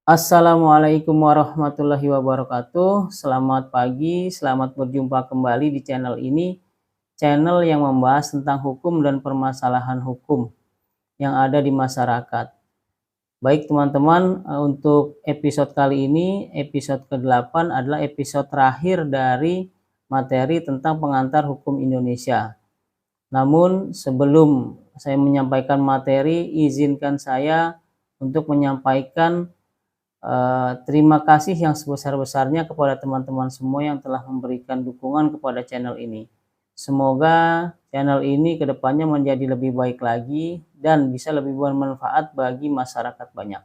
Assalamualaikum warahmatullahi wabarakatuh. Selamat pagi, selamat berjumpa kembali di channel ini, channel yang membahas tentang hukum dan permasalahan hukum yang ada di masyarakat. Baik teman-teman, untuk episode kali ini, episode ke-8 adalah episode terakhir dari materi tentang pengantar hukum Indonesia. Namun sebelum saya menyampaikan materi, izinkan saya untuk menyampaikan terima kasih yang sebesar-besarnya kepada teman-teman semua yang telah memberikan dukungan kepada channel ini. Semoga channel ini kedepannya menjadi lebih baik lagi dan bisa lebih bermanfaat bagi masyarakat banyak.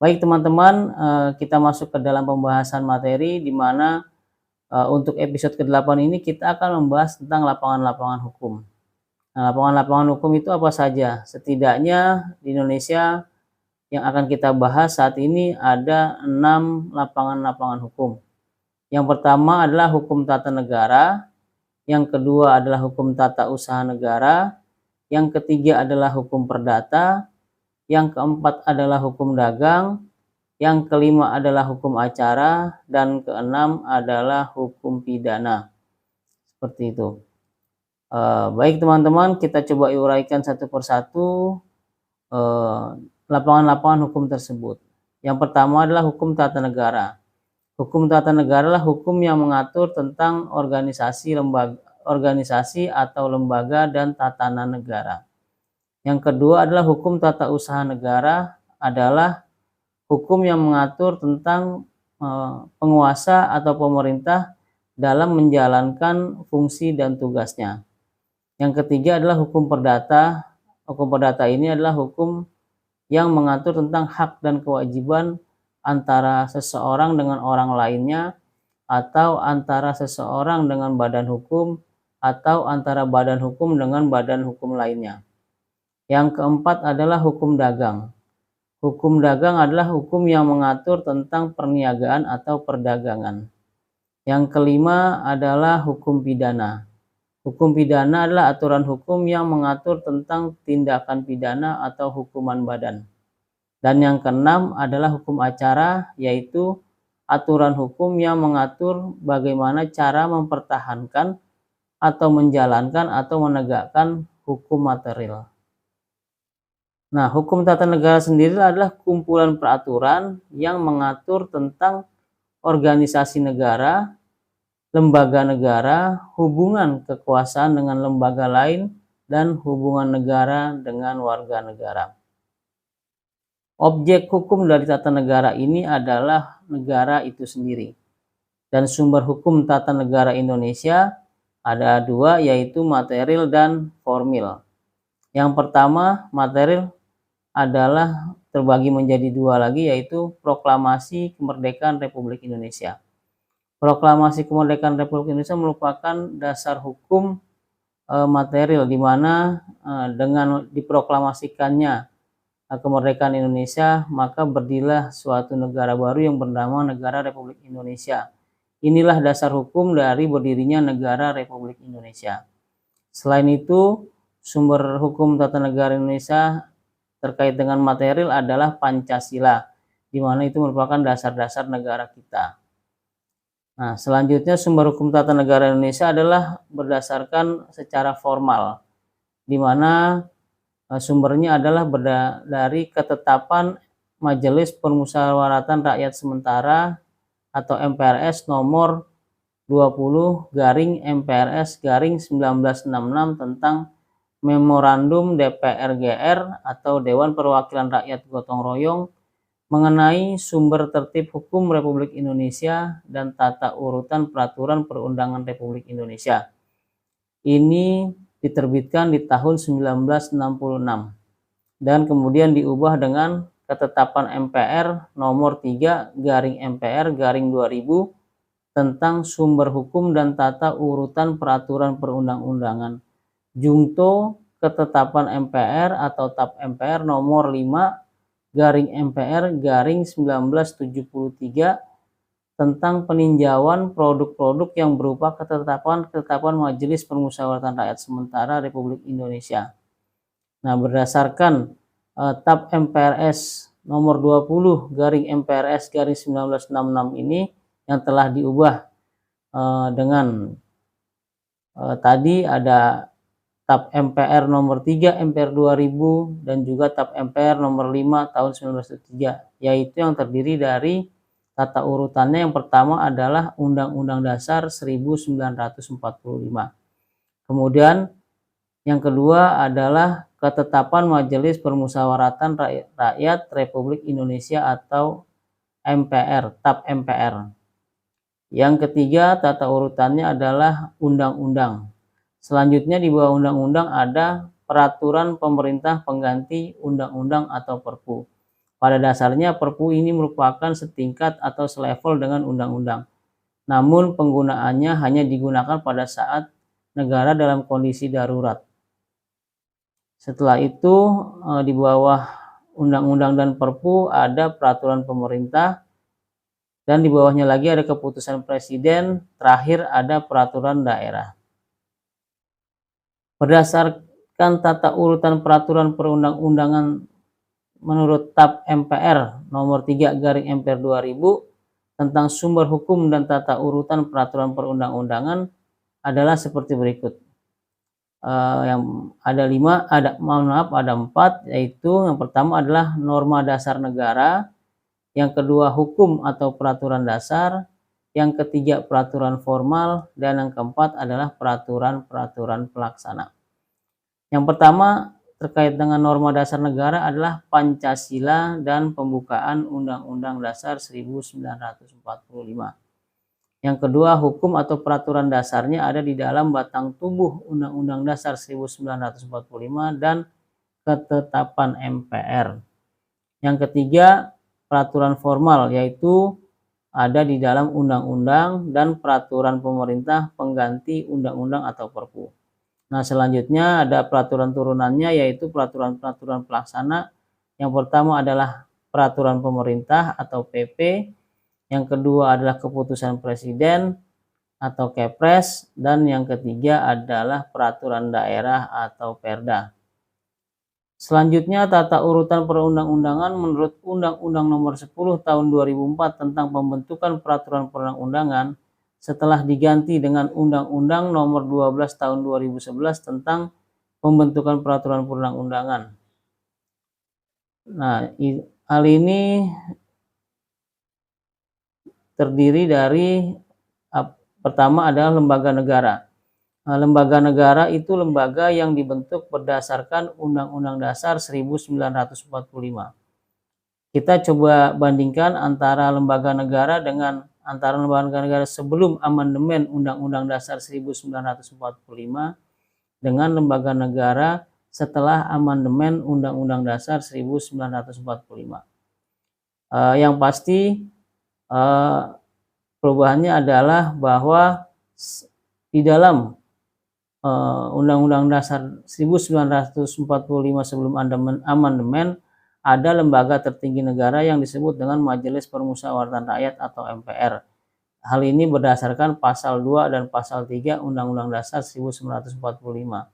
Baik teman-teman, kita masuk ke dalam pembahasan materi di mana untuk episode ke-8 ini kita akan membahas tentang lapangan-lapangan hukum. Nah, lapangan-lapangan hukum itu apa saja? Setidaknya di Indonesia yang akan kita bahas saat ini ada 6 lapangan-lapangan hukum. Yang pertama adalah hukum tata negara, yang kedua adalah hukum tata usaha negara, yang ketiga adalah hukum perdata, yang keempat adalah hukum dagang, yang kelima adalah hukum acara, dan keenam adalah hukum pidana. Seperti itu. Baik teman-teman, kita coba uraikan satu persatu lapangan-lapangan hukum tersebut. Yang pertama adalah hukum tata negara. Hukum tata negara adalah hukum yang mengatur tentang organisasi atau lembaga dan tatanan negara. Yang kedua adalah hukum tata usaha negara, adalah hukum yang mengatur tentang penguasa atau pemerintah dalam menjalankan fungsi dan tugasnya. Yang ketiga adalah hukum perdata. Hukum perdata ini adalah hukum yang mengatur tentang hak dan kewajiban antara seseorang dengan orang lainnya, atau antara seseorang dengan badan hukum, atau antara badan hukum dengan badan hukum lainnya. Yang keempat adalah hukum dagang. Hukum dagang adalah hukum yang mengatur tentang perniagaan atau perdagangan. Yang kelima adalah hukum pidana. Hukum pidana adalah aturan hukum yang mengatur tentang tindakan pidana atau hukuman badan. Dan yang keenam adalah hukum acara, yaitu aturan hukum yang mengatur bagaimana cara mempertahankan atau menjalankan atau menegakkan hukum material. Nah, hukum tata negara sendiri adalah kumpulan peraturan yang mengatur tentang organisasi negara, lembaga negara, hubungan kekuasaan dengan lembaga lain, dan hubungan negara dengan warga negara. Objek hukum dari tata negara ini adalah negara itu sendiri. Dan sumber hukum tata negara Indonesia ada dua, yaitu material dan formil. Yang pertama, material adalah terbagi menjadi dua lagi, yaitu Proklamasi Kemerdekaan Republik Indonesia. Proklamasi Kemerdekaan Republik Indonesia merupakan dasar hukum material, di mana dengan diproklamasikannya kemerdekaan Indonesia, maka berdirilah suatu negara baru yang bernama Negara Republik Indonesia. Inilah dasar hukum dari berdirinya Negara Republik Indonesia. Selain itu, sumber hukum tata negara Indonesia terkait dengan material adalah Pancasila, di mana itu merupakan dasar-dasar negara kita. Nah, selanjutnya sumber hukum tata negara Indonesia adalah berdasarkan secara formal, di mana sumbernya adalah dari ketetapan Majelis Permusyawaratan Rakyat Sementara atau MPRS nomor 20/MPRS/1966 tentang Memorandum DPR-GR atau Dewan Perwakilan Rakyat Gotong Royong mengenai sumber tertib hukum Republik Indonesia dan tata urutan peraturan perundangan Republik Indonesia. Ini diterbitkan di tahun 1966 dan kemudian diubah dengan ketetapan MPR nomor 3/MPR/2000 tentang sumber hukum dan tata urutan peraturan perundang-undangan. Junto ketetapan MPR atau TAP MPR nomor 5/MPR/1973 tentang peninjauan produk-produk yang berupa ketetapan Majelis Permusyawaratan Rakyat Sementara Republik Indonesia. Nah, berdasarkan TAP MPRS nomor 20 garing MPRS garing 1966 ini yang telah diubah dengan tadi ada TAP MPR nomor 3 MPR 2000 dan juga TAP MPR nomor 5 tahun 1903, yaitu yang terdiri dari tata urutannya yang pertama adalah Undang-Undang Dasar 1945. Kemudian yang kedua adalah ketetapan Majelis Permusyawaratan Rakyat Republik Indonesia atau MPR, TAP MPR. Yang ketiga tata urutannya adalah undang-undang. Selanjutnya di bawah undang-undang ada peraturan pemerintah pengganti undang-undang atau Perpu. Pada dasarnya Perpu ini merupakan setingkat atau selevel dengan undang-undang. Namun penggunaannya hanya digunakan pada saat negara dalam kondisi darurat. Setelah itu di bawah undang-undang dan Perpu ada peraturan pemerintah, dan di bawahnya lagi ada keputusan presiden, terakhir ada peraturan daerah. Berdasarkan tata urutan peraturan perundang-undangan menurut TAP MPR nomor 3 garing MPR 2000 tentang sumber hukum dan tata urutan peraturan perundang-undangan adalah seperti berikut. Yang ada 5, ada 4, yaitu yang pertama adalah norma dasar negara, yang kedua hukum atau peraturan dasar, yang ketiga peraturan formal, dan yang keempat adalah peraturan-peraturan pelaksana. Yang pertama terkait dengan norma dasar negara adalah Pancasila dan pembukaan Undang-Undang Dasar 1945. Yang kedua, hukum atau peraturan dasarnya ada di dalam batang tubuh Undang-Undang Dasar 1945 dan ketetapan MPR. Yang ketiga, peraturan formal, yaitu ada di dalam undang-undang dan peraturan pemerintah pengganti undang-undang atau Perpu. Nah, selanjutnya ada peraturan turunannya, yaitu peraturan-peraturan pelaksana. Yang pertama adalah peraturan pemerintah atau PP, yang kedua adalah keputusan presiden atau Kepres, dan yang ketiga adalah peraturan daerah atau Perda. Selanjutnya tata urutan perundang-undangan menurut Undang-Undang Nomor 10 Tahun 2004 tentang pembentukan peraturan perundang-undangan setelah diganti dengan Undang-Undang Nomor 12 Tahun 2011 tentang pembentukan peraturan perundang-undangan. Nah, hal ini terdiri dari pertama adalah lembaga negara. Lembaga negara itu lembaga yang dibentuk berdasarkan Undang-Undang Dasar 1945. Kita coba bandingkan antara lembaga negara sebelum amandemen Undang-Undang Dasar 1945 dengan lembaga negara setelah amandemen Undang-Undang Dasar 1945. Yang pasti perubahannya adalah bahwa di dalam Undang-Undang Dasar 1945 sebelum amandemen ada lembaga tertinggi negara yang disebut dengan Majelis Permusyawaratan Rakyat atau MPR. Hal ini berdasarkan pasal 2 dan pasal 3 Undang-Undang Dasar 1945.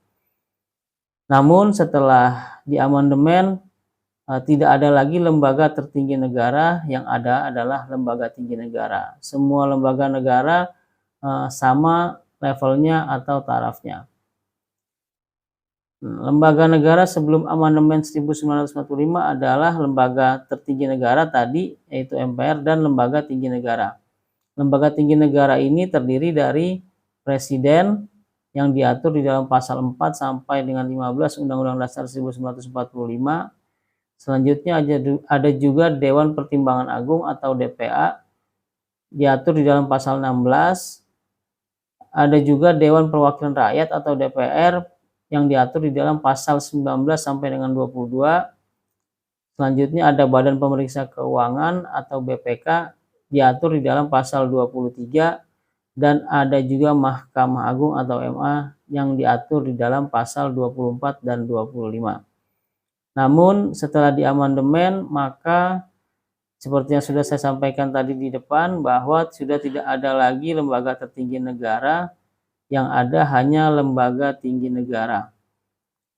Namun setelah diamandemen tidak ada lagi lembaga tertinggi negara, yang ada adalah lembaga tinggi negara. Semua lembaga negara sama levelnya atau tarafnya. Lembaga negara sebelum amandemen 1945 adalah lembaga tertinggi negara tadi, yaitu MPR, dan lembaga tinggi negara. Lembaga tinggi negara ini terdiri dari presiden yang diatur di dalam pasal 4 sampai dengan 15 Undang-Undang Dasar 1945. Selanjutnya ada juga Dewan Pertimbangan Agung atau DPA, diatur di dalam pasal 16. Ada juga Dewan Perwakilan Rakyat atau DPR yang diatur di dalam pasal 19 sampai dengan 22. Selanjutnya ada Badan Pemeriksa Keuangan atau BPK, diatur di dalam pasal 23, dan ada juga Mahkamah Agung atau MA yang diatur di dalam pasal 24 dan 25. Namun setelah diamandemen, maka seperti yang sudah saya sampaikan tadi di depan, bahwa sudah tidak ada lagi lembaga tertinggi negara, yang ada hanya lembaga tinggi negara.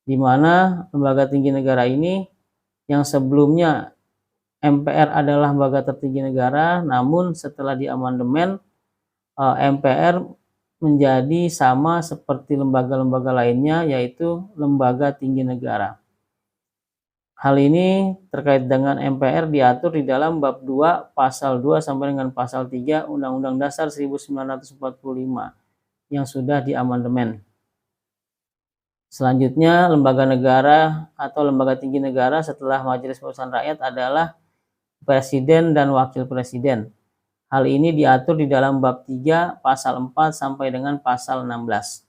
Di mana lembaga tinggi negara ini yang sebelumnya MPR adalah lembaga tertinggi negara, namun setelah diamandemen MPR menjadi sama seperti lembaga-lembaga lainnya, yaitu lembaga tinggi negara. Hal ini terkait dengan MPR diatur di dalam bab 2 pasal 2 sampai dengan pasal 3 Undang-Undang Dasar 1945 yang sudah diamandemen. Selanjutnya, lembaga negara atau lembaga tinggi negara setelah Majelis Permusyawaratan Rakyat adalah Presiden dan Wakil Presiden. Hal ini diatur di dalam bab 3 pasal 4 sampai dengan pasal 16.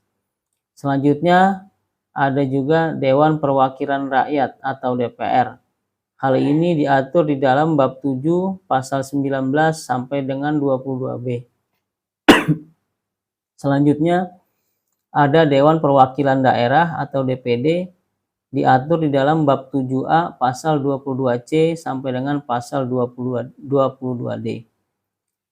Selanjutnya, ada juga Dewan Perwakilan Rakyat atau DPR. Hal ini diatur di dalam bab 7 pasal 19 sampai dengan 22B. Selanjutnya, ada Dewan Perwakilan Daerah atau DPD, diatur di dalam bab 7A pasal 22C sampai dengan pasal 22D.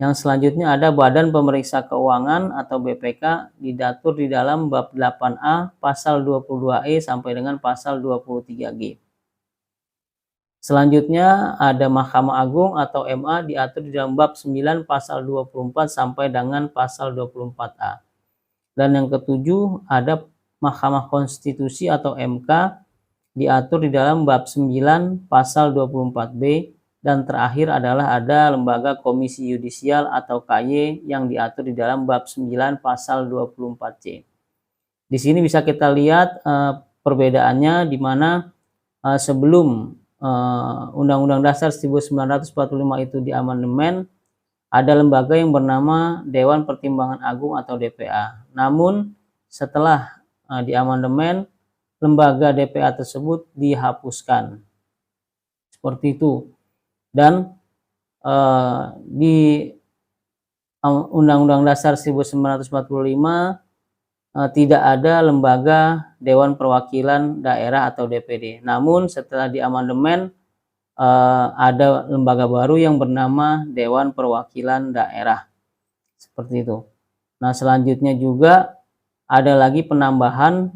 Yang selanjutnya ada Badan Pemeriksa Keuangan atau BPK, diatur di dalam bab 8A pasal 22E sampai dengan pasal 23G. Selanjutnya ada Mahkamah Agung atau MA, diatur di dalam bab 9 pasal 24 sampai dengan pasal 24A. Dan yang ketujuh ada Mahkamah Konstitusi atau MK, diatur di dalam bab 9 pasal 24B, dan terakhir adalah ada Lembaga Komisi Yudisial atau KY yang diatur di dalam bab 9 pasal 24C. Di sini bisa kita lihat perbedaannya, di mana sebelum Undang-Undang Dasar 1945 itu diamandemen, ada lembaga yang bernama Dewan Pertimbangan Agung atau DPA. Namun setelah diamandemen, lembaga DPA tersebut dihapuskan. Seperti itu. Dan di Undang-Undang Dasar 1945 tidak ada lembaga Dewan Perwakilan Daerah atau DPD. Namun setelah diamandemen ada lembaga baru yang bernama Dewan Perwakilan Daerah. Seperti itu. Nah, selanjutnya juga ada lagi penambahan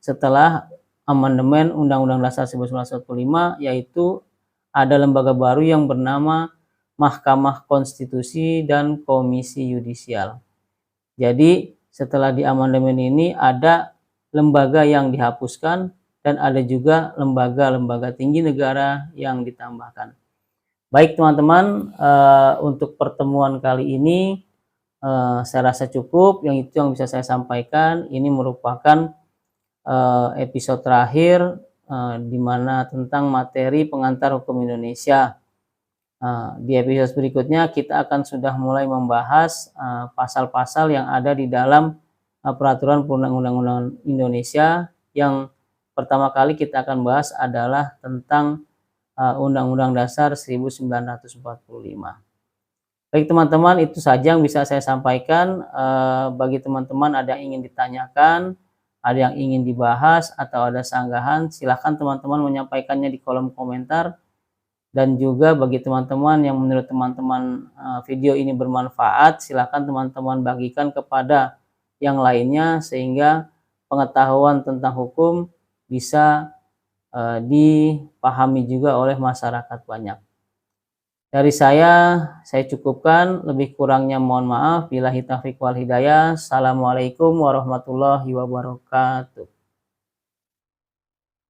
setelah amandemen Undang-Undang Dasar 1945, yaitu ada lembaga baru yang bernama Mahkamah Konstitusi dan Komisi Yudisial. Jadi setelah diamandemen ini ada lembaga yang dihapuskan dan ada juga lembaga-lembaga tinggi negara yang ditambahkan. Baik teman-teman, untuk pertemuan kali ini saya rasa cukup. Yang itu yang bisa saya sampaikan. Ini merupakan episode terakhir di mana tentang materi pengantar hukum Indonesia. Di episode berikutnya kita akan sudah mulai membahas pasal-pasal yang ada di dalam peraturan perundang-undangan Indonesia. Yang pertama kali kita akan bahas adalah tentang Undang-Undang Dasar 1945. Baik teman-teman, itu saja yang bisa saya sampaikan. Bagi teman-teman ada yang ingin ditanyakan, ada yang ingin dibahas, atau ada sanggahan, silahkan teman-teman menyampaikannya di kolom komentar. Dan juga bagi teman-teman yang menurut teman-teman video ini bermanfaat, silahkan teman-teman bagikan kepada yang lainnya sehingga pengetahuan tentang hukum bisa dipahami juga oleh masyarakat banyak. Dari saya cukupkan, lebih kurangnya mohon maaf. Billahi taufiq wal hidayah. Assalamualaikum warahmatullahi wabarakatuh.